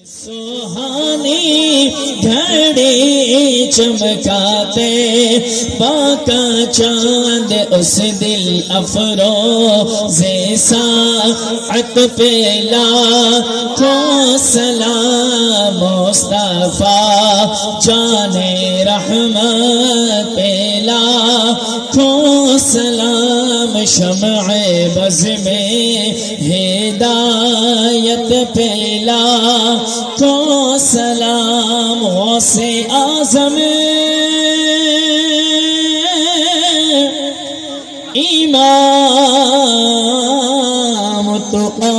سوہانی گھڑی چمکاتے باقا چاند اس دل افروز ساعت پہ لاکھوں سلام مصطفیٰ جان رحمت پہ لاکھوں سلام شمع بز میں ہدایت پہ لاکھوں سلام غوث اعظم امام تقی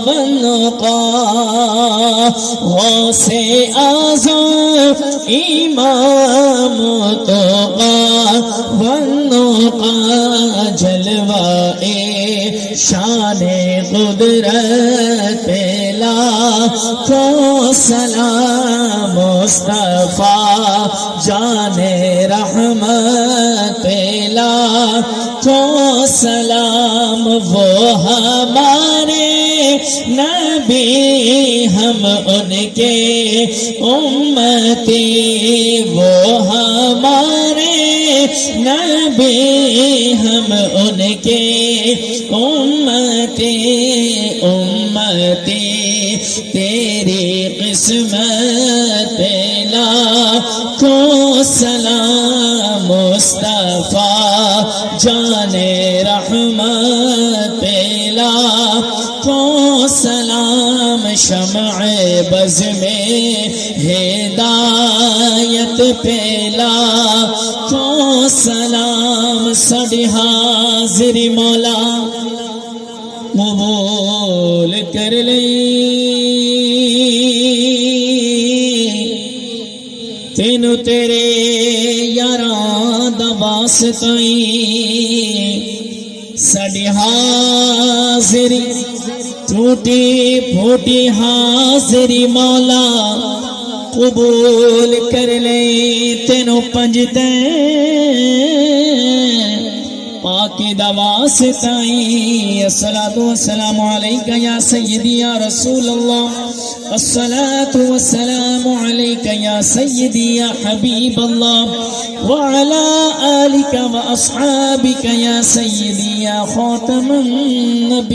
والنقی غوث اعظم امام تقی والنقی جلوہ شان قدرت پہ لاکھوں سلام مصطفیٰ جان رحمت پہ لاکھوں سلام وہ ہمارے نبی ہم ان کے امتی وہ ہمارے نبی ہم ان کے امتی تیری قسمت پہ لاکھوں سلام مصطفیٰ جان رحمت پہ لاکھوں سلام شمع بز میں ہدایت پہ لاکھوں سلام سڈ حاضر مولا قبول کر لئی تینو تیرے یاراں دا واسطہ ساڈی حاضری ٹوٹی پھوٹی حاضری مولا قبول کر لے تینو پنجدیں پاکی دا واسطہ الصلاۃ والسلام علیک یا سیدی یا رسول اللہ الصلاۃ والسلام علیک یا سیدی یا حبیب اللہ وعلی آلک واصحابک یا سیدی یا خاتم النبیین